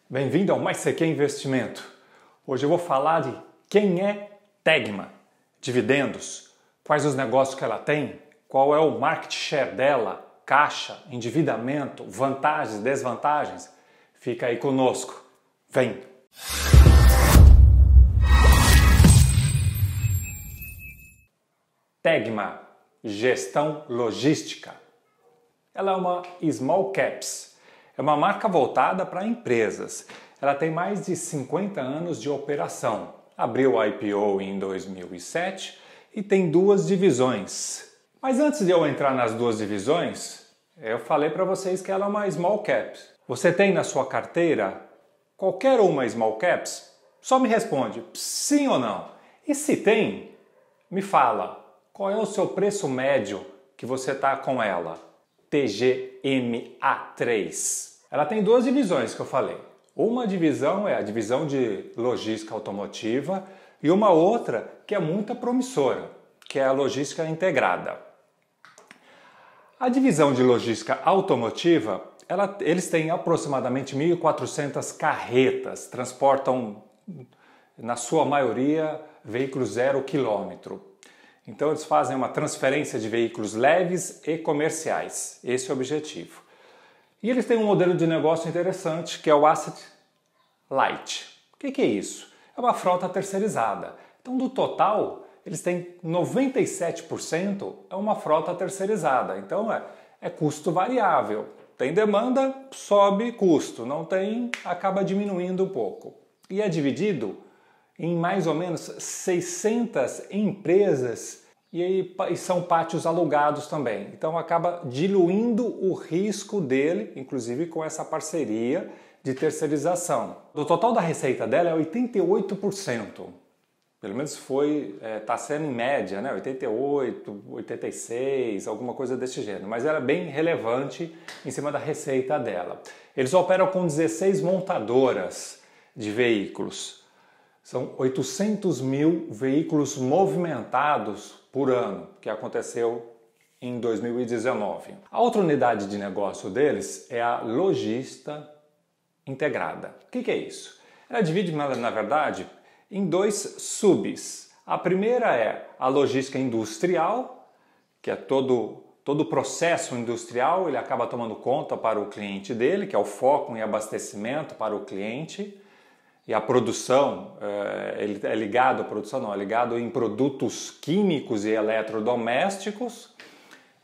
Bem-vindo ao Mais CQ Investimento. Hoje eu vou falar de quem é Tegma, dividendos, quais os negócios que ela tem, qual é o market share dela, caixa, endividamento, vantagens, desvantagens. Fica aí conosco. Vem! Tegma, gestão logística. Ela é uma small caps. É uma marca voltada para empresas. Ela tem mais de 50 anos de operação. Abriu o IPO em 2007 e tem duas divisões. Mas antes de eu entrar nas duas divisões, eu falei para vocês que ela é uma small cap. Você tem na sua carteira qualquer uma small caps? Só me responde sim ou não. E se tem, me fala qual é o seu preço médio que você está com ela. TGMA3. Ela tem duas divisões que eu falei. Uma divisão é a divisão de logística automotiva e uma outra que é muito promissora, que é a logística integrada. A divisão de logística automotiva, eles têm aproximadamente 1.400 carretas, transportam, na sua maioria, veículos 0 quilômetro. Então eles fazem uma transferência de veículos leves e comerciais. Esse é o objetivo. E eles têm um modelo de negócio interessante, que é o Asset Light. O que é isso? É uma frota terceirizada. Então do total, eles têm 97% é uma frota terceirizada. Então é custo variável. Tem demanda, sobe custo. Não tem, acaba diminuindo um pouco. E é dividido em mais ou menos 600 empresas e são pátios alugados também. Então acaba diluindo o risco dele, inclusive com essa parceria de terceirização. Do total da receita dela é 88%. Pelo menos está sendo em média, né? 88, 86, alguma coisa desse gênero. Mas ela é bem relevante em cima da receita dela. Eles operam com 16 montadoras de veículos. São 800 mil veículos movimentados por ano, que aconteceu em 2019. A outra unidade de negócio deles é a logística integrada. O que é isso? Ela divide, na verdade, em dois subs. A primeira é a logística industrial, que é todo o processo industrial, ele acaba tomando conta para o cliente dele, que é o foco em abastecimento para o cliente. E a produção, ele é ligado à produção, não, é ligado em produtos químicos e eletrodomésticos.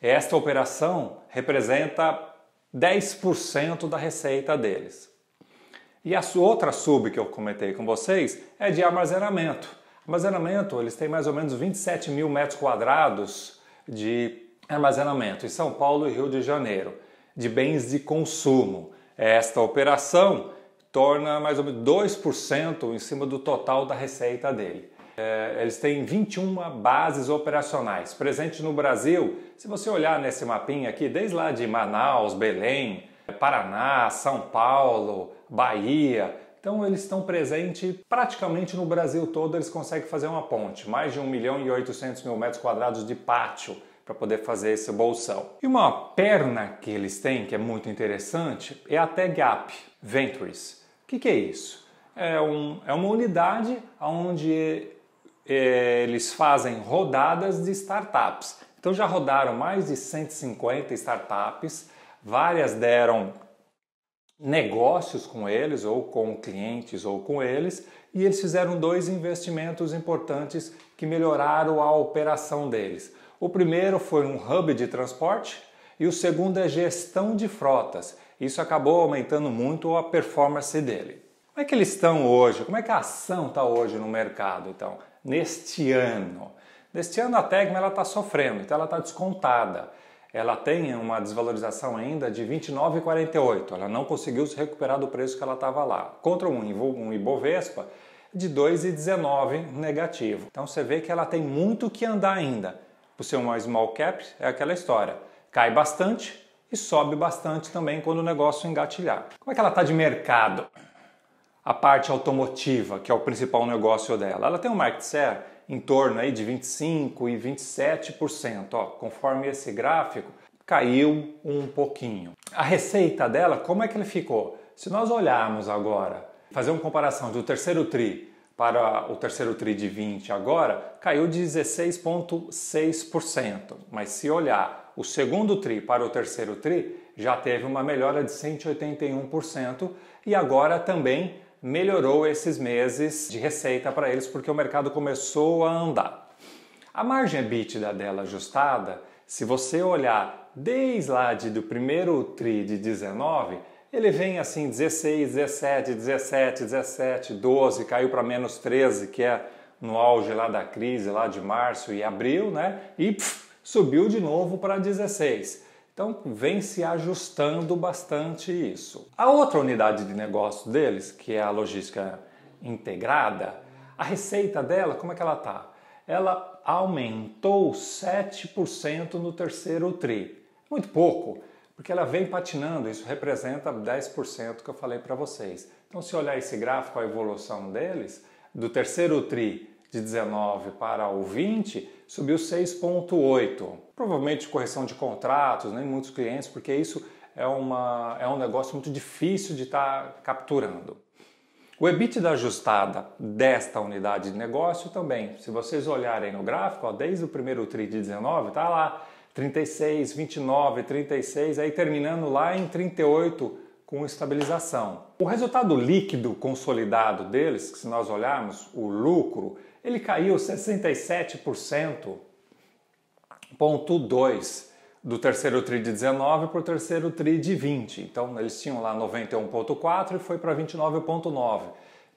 Esta operação representa 10% da receita deles. E a outra sub que eu comentei com vocês é de armazenamento. Armazenamento, eles têm mais ou menos 27 mil metros quadrados de armazenamento em São Paulo e Rio de Janeiro, de bens de consumo. Esta operação torna mais ou menos 2% em cima do total da receita dele. Eles têm 21 bases operacionais presentes no Brasil. Se você olhar nesse mapinha aqui, desde lá de Manaus, Belém, Paraná, São Paulo, Bahia, então eles estão presentes praticamente no Brasil todo, eles conseguem fazer uma ponte, mais de 1.800.000 metros quadrados de pátio para poder fazer esse bolsão. E uma perna que eles têm, que é muito interessante, é a TagUp Ventures. O que é isso? É uma unidade onde eles fazem rodadas de startups. Então já rodaram mais de 150 startups, várias deram negócios com eles, ou com clientes, ou com eles, e eles fizeram dois investimentos importantes que melhoraram a operação deles. O primeiro foi um hub de transporte e o segundo é gestão de frotas. Isso acabou aumentando muito a performance dele. Como é que eles estão hoje? Como é que a ação está hoje no mercado, então? Neste ano a Tegma está sofrendo, então ela está descontada. Ela tem uma desvalorização ainda de 29,48. Ela não conseguiu se recuperar do preço que ela estava lá. Contra um Ibovespa de 2,19 negativo. Então você vê que ela tem muito que andar ainda. Por ser uma small cap, é aquela história. Cai bastante e sobe bastante também quando o negócio engatilhar. Como é que ela está de mercado? A parte automotiva, que é o principal negócio dela. Ela tem um market share em torno aí de 25% e 27%. Ó, conforme esse gráfico, caiu um pouquinho. A receita dela, como é que ele ficou? Se nós olharmos agora, fazer uma comparação do terceiro TRI para o terceiro TRI de 20 agora, caiu de 16,6%. Mas se olhar o segundo TRI para o terceiro TRI, já teve uma melhora de 181% e agora também melhorou esses meses de receita para eles porque o mercado começou a andar. A margem EBITDA dela ajustada, se você olhar desde lá do primeiro TRI de 19, ele vem assim 16, 17, 17, 17, 12, caiu para menos 13, que é no auge lá da crise lá de março e abril, né? E subiu de novo para 16. Então vem se ajustando bastante isso. A outra unidade de negócio deles, que é a logística integrada, a receita dela, como é que ela tá? Ela aumentou 7% no terceiro TRI. Muito pouco, porque ela vem patinando, isso representa 10% que eu falei para vocês. Então se olhar esse gráfico, a evolução deles, do terceiro TRI de 19 para o 20, subiu 6,8. Provavelmente correção de contratos, nem muitos clientes, porque isso é um negócio muito difícil de estar capturando. O EBITDA ajustada desta unidade de negócio também, se vocês olharem no gráfico, ó, desde o primeiro TRI de 19, está lá 36, 29, 36, aí terminando lá em 38 com estabilização. O resultado líquido consolidado deles, que se nós olharmos o lucro, ele caiu 67,2% do terceiro TRI de 19 para o terceiro TRI de 20. Então eles tinham lá 91,4 e foi para 29,9.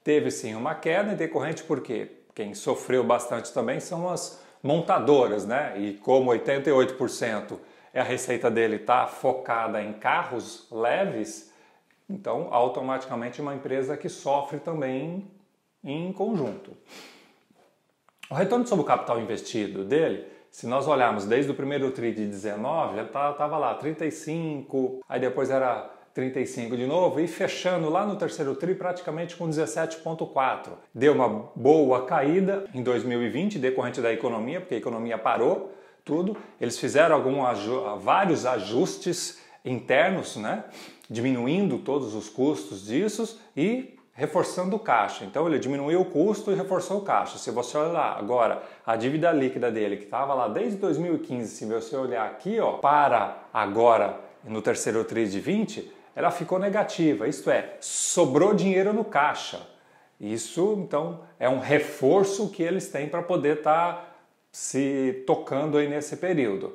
Teve sim uma queda em decorrente porque quem sofreu bastante também são as montadoras, né? E como 88% a receita dele está focada em carros leves, então automaticamente uma empresa que sofre também em conjunto. O retorno sobre o capital investido dele, se nós olharmos desde o primeiro TRI de 19, ele estava lá 35, aí depois era 35 de novo e fechando lá no terceiro TRI praticamente com 17,4. Deu uma boa caída em 2020 decorrente da economia, porque a economia parou tudo. Eles fizeram vários ajustes internos, né? Diminuindo todos os custos disso e reforçando o caixa. Então ele diminuiu o custo e reforçou o caixa. Se você olhar agora a dívida líquida dele, que estava lá desde 2015, se você olhar aqui, ó, para agora no terceiro TRI de 20, ela ficou negativa. Isto é, sobrou dinheiro no caixa. Isso, então, é um reforço que eles têm para poder estar se tocando aí nesse período.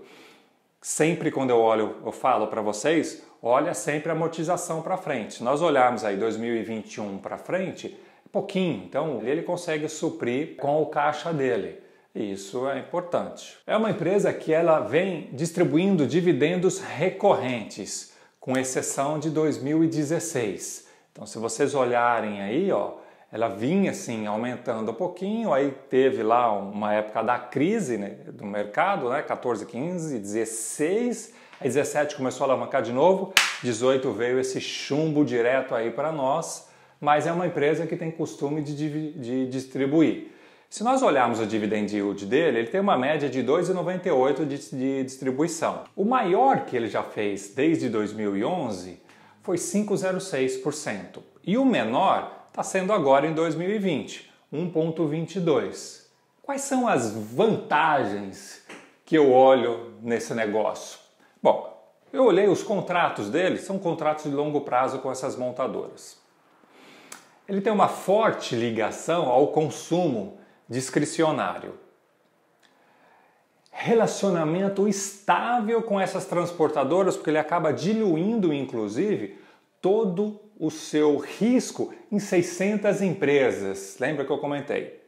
Sempre quando eu falo para vocês, olha sempre a amortização para frente. Se nós olharmos aí 2021 para frente, pouquinho, então ele consegue suprir com o caixa dele. Isso é importante. É uma empresa que ela vem distribuindo dividendos recorrentes, com exceção de 2016. Então se vocês olharem aí, ó, ela vinha assim aumentando um pouquinho, aí teve lá uma época da crise, né, do mercado, né, 14, 15, 16, aí 17 começou a alavancar de novo, 18 veio esse chumbo direto aí para nós, mas é uma empresa que tem costume de distribuir. Se nós olharmos o dividend yield dele, ele tem uma média de 2,98 de distribuição. O maior que ele já fez desde 2011 foi 5,06%. E o menor está sendo agora em 2020, 1,22. Quais são as vantagens que eu olho nesse negócio? Bom, eu olhei os contratos dele, são contratos de longo prazo com essas montadoras. Ele tem uma forte ligação ao consumo discricionário. Relacionamento estável com essas transportadoras, porque ele acaba diluindo, inclusive, todo o seu risco em 600 empresas. Lembra que eu comentei?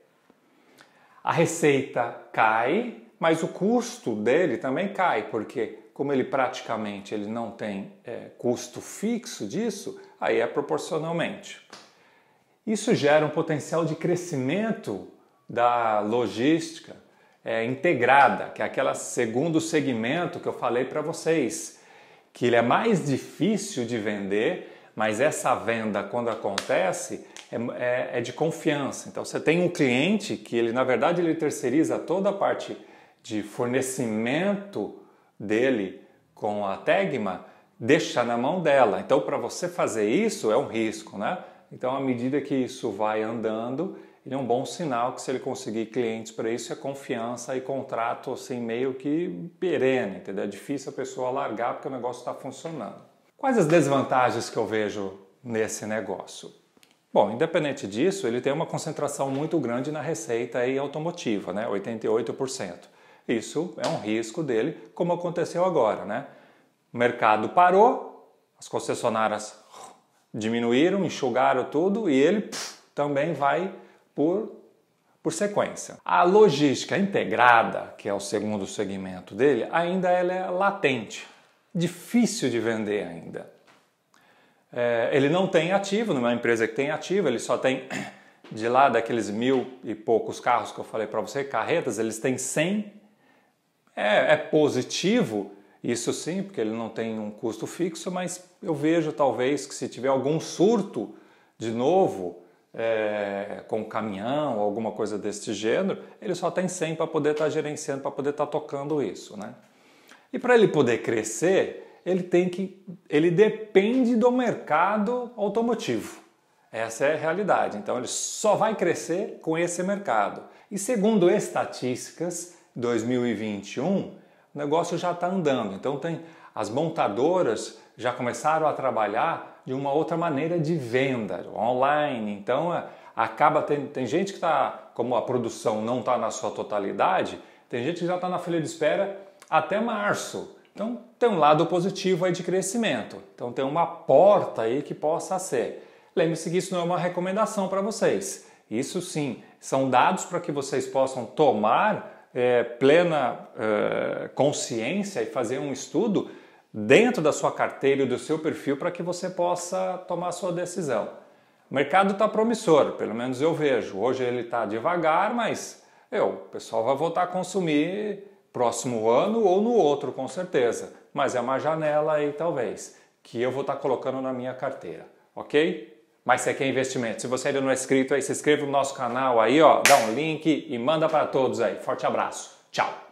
A receita cai, mas o custo dele também cai, porque como ele praticamente não tem custo fixo disso, aí é proporcionalmente. Isso gera um potencial de crescimento da logística integrada, que é aquele segundo segmento que eu falei para vocês, que ele é mais difícil de vender, mas essa venda, quando acontece, é de confiança. Então você tem um cliente que ele, na verdade, ele terceiriza toda a parte de fornecimento dele com a Tegma, deixa na mão dela. Então, para você fazer isso é um risco, né? Então, à medida que isso vai andando, ele é um bom sinal que se ele conseguir clientes para isso, é confiança e contrato assim meio que perene, entendeu? É difícil a pessoa largar porque o negócio está funcionando. Quais as desvantagens que eu vejo nesse negócio? Bom, independente disso, ele tem uma concentração muito grande na receita aí automotiva, né? 88%. Isso é um risco dele, como aconteceu agora, né? O mercado parou, as concessionárias diminuíram, enxugaram tudo e ele também vai por sequência. A logística integrada, que é o segundo segmento dele, ainda ela é latente, difícil de vender ainda. Ele não tem ativo, numa empresa que tem ativo, ele só tem, de lá daqueles 1000 e poucos carros que eu falei para você, carretas, eles têm 100. É positivo, isso sim, porque ele não tem um custo fixo, mas eu vejo talvez que se tiver algum surto de novo, com caminhão, alguma coisa desse gênero, ele só tem 100 para poder estar gerenciando, para poder estar tocando isso, né? E para ele poder crescer, ele depende do mercado automotivo. Essa é a realidade. Então ele só vai crescer com esse mercado. E segundo estatísticas, 2021, o negócio já está andando. Então as montadoras já começaram a trabalhar de uma outra maneira de venda, online. Então tem gente que está, como a produção não está na sua totalidade, tem gente que já está na fila de espera até março. Então tem um lado positivo aí de crescimento. Então tem uma porta aí que possa ser. Lembre-se que isso não é uma recomendação para vocês. Isso sim, são dados para que vocês possam tomar plena consciência e fazer um estudo dentro da sua carteira e do seu perfil para que você possa tomar a sua decisão. O mercado está promissor, pelo menos eu vejo. Hoje ele está devagar, mas o pessoal vai voltar a consumir próximo ano ou no outro, com certeza. Mas é uma janela aí, talvez, que eu vou estar colocando na minha carteira, ok? Mas você quer investimento. Se você ainda não é inscrito, aí se inscreva no nosso canal aí, ó, dá um link e manda para todos aí. Forte abraço. Tchau.